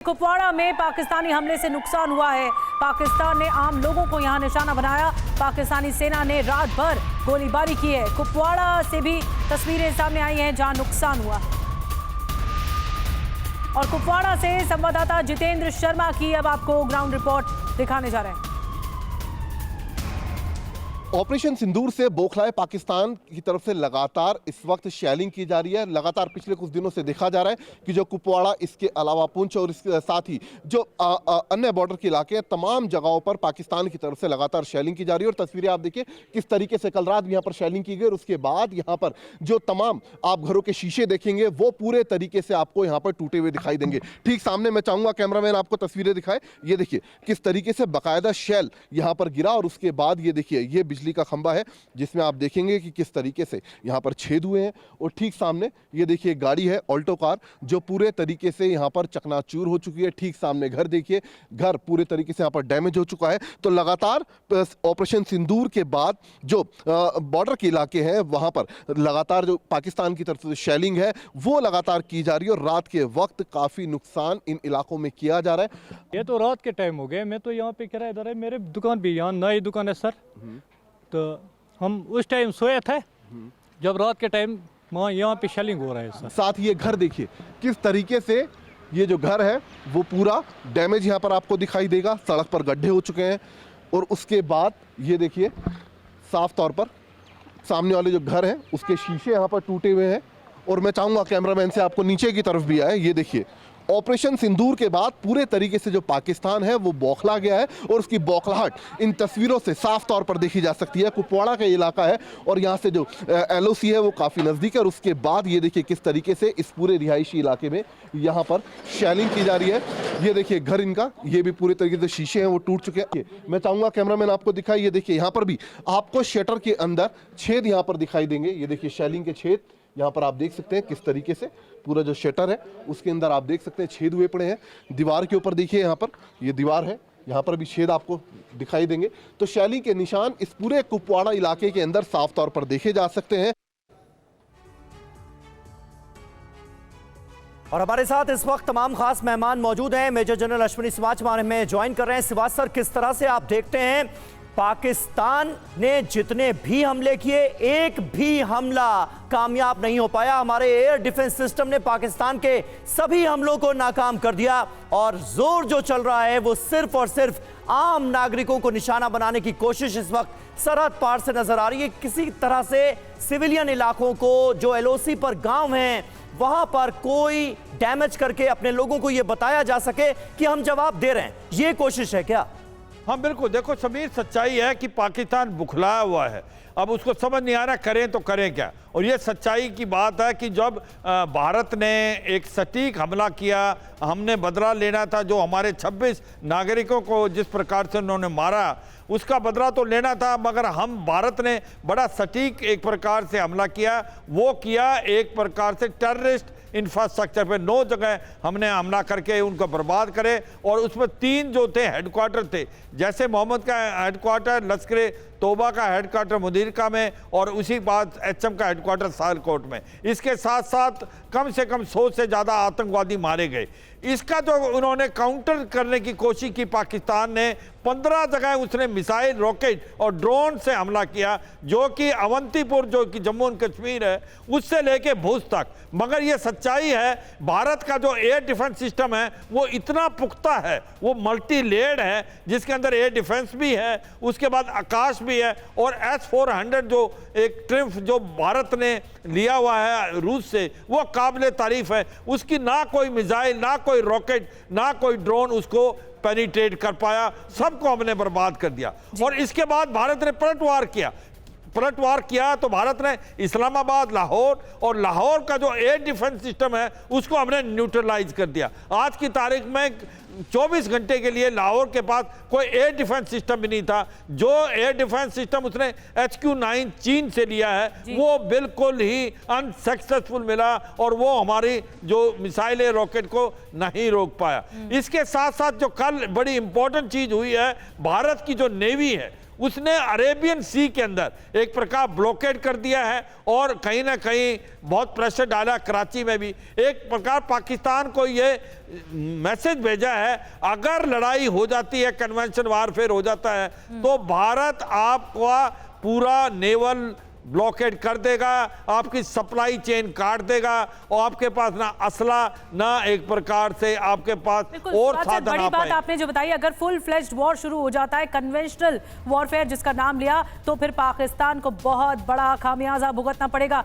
कुपवाड़ा में पाकिस्तानी हमले से नुकसान हुआ है। पाकिस्तान ने आम लोगों को यहां निशाना बनाया। पाकिस्तानी सेना ने रात भर गोलीबारी की है। कुपवाड़ा से भी तस्वीरें सामने आई हैं जहां नुकसान हुआ। और कुपवाड़ा से संवाददाता जितेंद्र शर्मा की अब आपको ग्राउंड रिपोर्ट दिखाने जा रहे हैं। ऑपरेशन सिंदूर से बौखलाए पाकिस्तान की तरफ से लगातार इस वक्त शेलिंग की जा रही है। लगातार पिछले कुछ दिनों से देखा जा रहा है कि जो कुपवाड़ा, इसके अलावा पुंछ और इसके साथ ही जो अन्य बॉर्डर के इलाके हैं, तमाम जगहों पर पाकिस्तान की तरफ से लगातार शेलिंग की जा रही है। और तस्वीरें आप देखिए किस तरीके से कल रात भी यहाँ पर शेलिंग की गई और उसके बाद यहाँ पर जो तमाम आप घरों के शीशे देखेंगे वो पूरे तरीके से आपको यहाँ पर टूटे हुए दिखाई देंगे। ठीक सामने मैं चाहूँगा कैमरामैन आपको तस्वीरें दिखाए। ये देखिए किस तरीके से बाकायदा शेल यहाँ पर गिरा और उसके बाद ये देखिए ये बिजली का खंबा है जिसमें आप देखेंगे कि किस तरीके से यहां पर छेद हुए हैं। और ठीक सामने ये देखिए गाड़ी है ऑल्टो कार जो पूरे तरीके से यहां पर चकनाचूर हो चुकी है। ठीक सामने घर देखिए, घर पूरे तरीके से यहां पर डैमेज हो चुका है। तो लगातार ऑपरेशन सिंदूर के बाद जो बॉर्डर के इलाके हैं वहां पर लगातार जो पाकिस्तान की तरफ से शेलिंग है वो लगातार की जा रही है। और रात के वक्त काफी नुकसान इन इलाकों में किया जा रहा है। ये तो रात के टाइम हो गए, मैं तो यहाँ पे किराएदार है, मेरे दुकान भी यहाँ नई दुकान है सर। तो हम उस टाइम सोए थे जब रात के टाइम वहाँ यहाँ पे शेलिंग हो रहा है सर। साथ ही ये घर देखिए किस तरीके से ये जो घर है वो पूरा डैमेज यहाँ पर आपको दिखाई देगा। सड़क पर गड्ढे हो चुके हैं। और उसके बाद ये देखिए साफ तौर पर सामने वाले जो घर है उसके शीशे यहाँ पर टूटे हुए हैं। और मैं चाहूँगा कैमरामैन से आपको नीचे की तरफ भी आए। ये देखिए ऑपरेशन सिंदूर के बाद पूरे तरीके से जो पाकिस्तान है वो बौखला गया है और उसकी बौखलाहट इन तस्वीरों से साफ तौर पर देखी जा सकती है। कुपवाड़ा का इलाका है और यहाँ से जो LOC है वो काफ़ी नज़दीक है। और उसके बाद ये देखिए किस तरीके से इस पूरे रिहायशी इलाके में यहाँ पर शेलिंग की जा रही है। ये देखिए घर इनका, ये भी पूरे तरीके से शीशे हैं वो टूट चुके हैं। मैं चाहूँगा कैमरामैन आपको दिखाई। ये देखिए यहाँ पर भी आपको शटर के अंदर छेद यहाँ पर दिखाई देंगे। ये देखिए शेलिंग के छेद यहाँ पर आप देख सकते हैं किस तरीके से पूरा जो शटर है उसके अंदर आप देख सकते हैं छेद हुए पड़े हैं। दीवार के ऊपर देखिए यहाँ पर ये दीवार है, यहाँ पर भी छेद आपको दिखाई देंगे। तो शेलिंग के निशान इस पूरे कुपवाड़ा इलाके के अंदर साफ तौर पर देखे जा सकते हैं। और हमारे साथ इस वक्त तमाम खास मेहमान मौजूद हैं। मेजर जनरल अश्विनी सिवाच हमारे में ज्वाइन कर रहे हैं। सिवाच सर, किस तरह से आप देखते हैं पाकिस्तान ने जितने भी हमले किए एक भी हमला कामयाब नहीं हो पाया। हमारे एयर डिफेंस सिस्टम ने पाकिस्तान के सभी हमलों को नाकाम कर दिया और जोर जो चल रहा है वो सिर्फ और सिर्फ आम नागरिकों को निशाना बनाने की कोशिश इस वक्त सरहद पार से नजर आ रही है। किसी तरह से सिविलियन इलाकों को जो LOC पर गांव हैं वहां पर कोई डैमेज करके अपने लोगों को यह बताया जा सके कि हम जवाब दे रहे हैं, ये कोशिश है क्या? हाँ बिल्कुल। देखो समीर, सच्चाई है कि पाकिस्तान बुखलाया हुआ है। अब उसको समझ नहीं आ रहा करें तो करें क्या। और ये सच्चाई की बात है कि जब भारत ने एक सटीक हमला किया, हमने बदला लेना था जो हमारे 26 नागरिकों को जिस प्रकार से उन्होंने मारा उसका बदला तो लेना था। मगर हम भारत ने बड़ा सटीक एक प्रकार से हमला किया, वो किया एक प्रकार से टेररिस्ट इंफ्रास्ट्रक्चर पे 9 जगह हमने हमला करके उनको बर्बाद करे। और उसमें 3 जो थे हेडक्वार्टर थे, जैसे मोहम्मद का हेडक्वार्टर लश्कर तोबा का हेडक्वार्टर मुदीरका में और उसी बाद HM का हेडक्वार्टर सियालकोट में। इसके साथ साथ कम से कम 100 से ज़्यादा आतंकवादी मारे गए। इसका जो उन्होंने काउंटर करने की कोशिश की पाकिस्तान ने, 15 जगह उसने मिसाइल, रॉकेट और ड्रोन से हमला किया, जो कि अवंतीपुर जो कि जम्मू एंड कश्मीर है उससे लेके भुज तक। मगर ये सच्चाई है भारत का जो एयर डिफेंस सिस्टम है वो इतना पुख्ता है, वो मल्टी लेयर्ड है, जिसके अंदर एयर डिफेंस भी है, उसके बाद आकाश भी है। और S-400 जो एक ट्रिम्फ जो भारत ने लिया हुआ है रूस से, वो काबिल तारीफ है। उसकी ना कोई मिसाइल, ना कोई रॉकेट, ना कोई ड्रोन उसको पेनिट्रेट कर पाया, सबको हमने बर्बाद कर दिया। और इसके बाद भारत ने पलटवार किया तो भारत ने इस्लामाबाद, लाहौर और लाहौर का जो एयर डिफेंस सिस्टम है उसको हमने न्यूट्रलाइज कर दिया। आज की तारीख में 24 घंटे के लिए लाहौर के पास कोई एयर डिफेंस सिस्टम भी नहीं था। जो एयर डिफेंस सिस्टम उसने HQ-9 चीन से लिया है वो बिल्कुल ही अनसक्सेसफुल मिला और वो हमारी जो मिसाइल रॉकेट को नहीं रोक पाया। इसके साथ साथ जो कल बड़ी इंपॉर्टेंट चीज हुई है, भारत की जो नेवी है उसने अरेबियन सी के अंदर एक प्रकार ब्लॉकेड कर दिया है और कहीं ना कहीं बहुत प्रेशर डाला कराची में भी। एक प्रकार पाकिस्तान को ये मैसेज भेजा है, अगर लड़ाई हो जाती है, कन्वेंशन वारफेयर हो जाता है, तो भारत आपका पूरा नेवल ब्लॉकेड कर देगा, आपकी सप्लाई चेन काट देगा और आपके पास ना असला ना एक प्रकार से आपके पास बिल्कुल, और सबसे साधन बड़ी आ बात पाए। आपने जो बताई, अगर फुल फ्लेज्ड वॉर शुरू हो जाता है, कन्वेंशनल वॉरफेयर जिसका नाम लिया, तो फिर पाकिस्तान को बहुत बड़ा खामियाजा भुगतना पड़ेगा।